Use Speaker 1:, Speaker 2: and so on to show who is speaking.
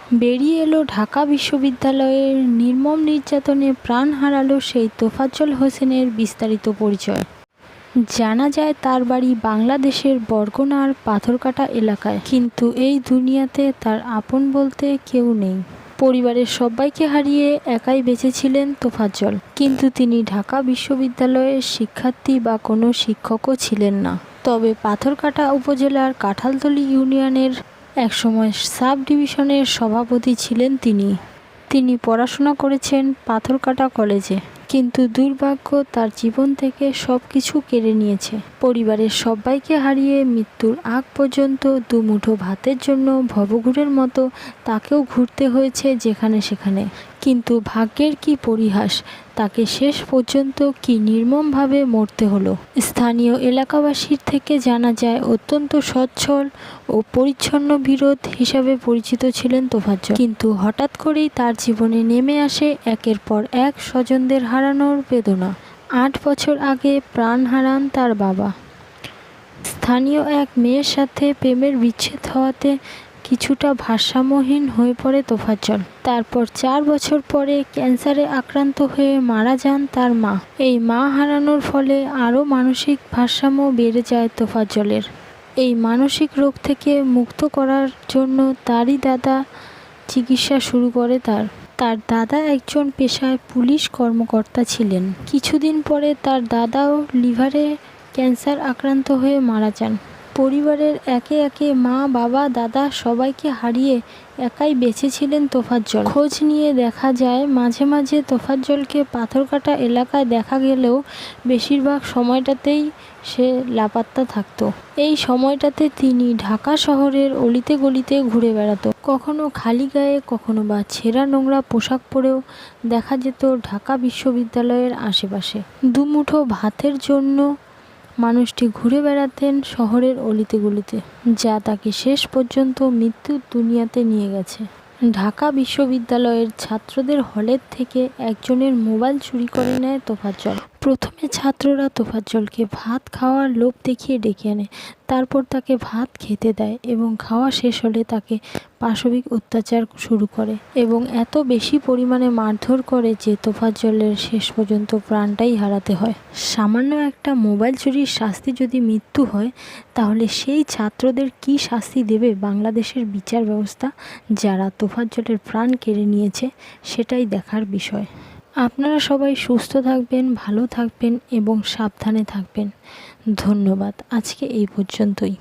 Speaker 1: বেরিয়ে এলো ঢাকা বিশ্ববিদ্যালয়ের নির্মম নির্যাতনে প্রাণ হারালো সেই তোফাজ্জল হোসেনের বিস্তারিত পরিচয়। জানা যায় তার বাড়ি বাংলাদেশের বরগুনার পাথরকাটা এলাকায়, কিন্তু এই দুনিয়াতে তার আপন বলতে কেউ নেই। পরিবারের সবাইকে হারিয়ে একাই বেঁচে ছিলেন তোফাজ্জল, কিন্তু তিনি ঢাকা বিশ্ববিদ্যালয়ের শিক্ষার্থী বা কোনো শিক্ষকও ছিলেন না। তবে পাথরকাটা উপজেলার কাঁঠালতলী ইউনিয়নের একসময় সাব ডিভিশনের সভাপতি ছিলেন তিনি। তিনি পড়াশোনা করেছেন পাথরকাটা কলেজে, কিন্তু দুর্ভাগ্য তার জীবন থেকে সব কিছু কেড়ে নিয়েছে। পরিবারের সবাইকে হারিয়ে মৃত্যুর আগ পর্যন্ত দুমুঠো ভাতের জন্য ভবঘুরের মতো তাকেও ঘুরতে হয়েছে যেখানে সেখানে। কিন্তু ভাগ্যের কি পরিহাস, তাকে শেষ পর্যন্ত কি নির্মমভাবে মরতে হলো। স্থানীয় এলাকাবাসীর থেকে জানা যায় অত্যন্ত সচ্ছল ও পরিচ্ছন্ন বিরোধ হিসাবে পরিচিত ছিলেন তোফাজ্জল, কিন্তু হঠাৎ করেই তার জীবনে নেমে আসে একের পর এক স্বজনদের হারানোর বেদনা। ৮ বছর আগে প্রাণ হারান তার বাবা। স্থানীয় এক মেয়ের সাথে প্রেমের বিচ্ছেদ হওয়াতে কিছুটা ভারসাম্যহীন হয়ে পড়ে তোফাজ্জল। তারপর 4 বছর পরে ক্যান্সারে আক্রান্ত হয়ে মারা যান তার মা। এই মা হারানোর ফলে আরও মানসিক ভারসাম্য বেড়ে যায় তোফাজ্জলের। এই মানসিক রোগ থেকে মুক্ত করার জন্য তারই দাদা চিকিৎসা শুরু করে। তার দাদা একজন পেশায় পুলিশ কর্মকর্তা ছিলেন। কিছুদিন পরে তার দাদাও লিভারে ক্যান্সার আক্রান্ত হয়ে মারা যান। পরিবারের একে একে মা, বাবা, দাদা সবাইকে হারিয়ে একাই বেঁচে ছিলেন তোফাজ্জল। খোঁজ নিয়ে দেখা যায় মাঝে মাঝে তোফাজ্জলকে পাথরকাটা এলাকায় দেখা গেলেও বেশিরভাগ সময়টাতেই সে লাপাত্তা থাকত। এই সময়টাতে তিনি ঢাকা শহরের অলিতে গলিতে ঘুরে বেড়াতো, কখনো খালি গায়ে, কখনো বা ছেঁড়া নোংরা পোশাক পরেও দেখা যেত ঢাকা বিশ্ববিদ্যালয়ের আশেপাশে। দুমুঠো ভাতের জন্য মানুষটি ঘুরে বেড়াতেন শহরের অলিতে গলিতে, যা তাকে শেষ পর্যন্ত মৃত্যুর দুনিয়াতে নিয়ে গেছে। ঢাকা বিশ্ববিদ্যালয়ের ছাত্রদের হলের থেকে একজনের মোবাইল চুরি করে নেয় তোফাজ্জল। প্রথমে ছাত্ররা তোফাজ্জলকে ভাত খাওয়ার লোভ দেখিয়ে ডেকে আনে, তারপর তাকে ভাত খেতে দেয় এবং খাওয়া শেষ হলে তাকে পাশবিক অত্যাচার শুরু করে এবং এত বেশি পরিমাণে মারধর করে যে তোফাজ্জলের শেষ পর্যন্ত প্রাণটাই হারাতে হয়। সামান্য একটা মোবাইল চুরির শাস্তি যদি মৃত্যু হয়, তাহলে সেই ছাত্রদের কি শাস্তি দেবে বাংলাদেশের বিচার ব্যবস্থা, যারা তোফাজ্জলের প্রাণ কেড়ে নিয়েছে? সেটাই দেখার বিষয়। আপনারা সবাই সুস্থ থাকবেন, ভালো থাকবেন এবং সাবধানে থাকবেন। ধন্যবাদ। আজকে এই পর্যন্তই।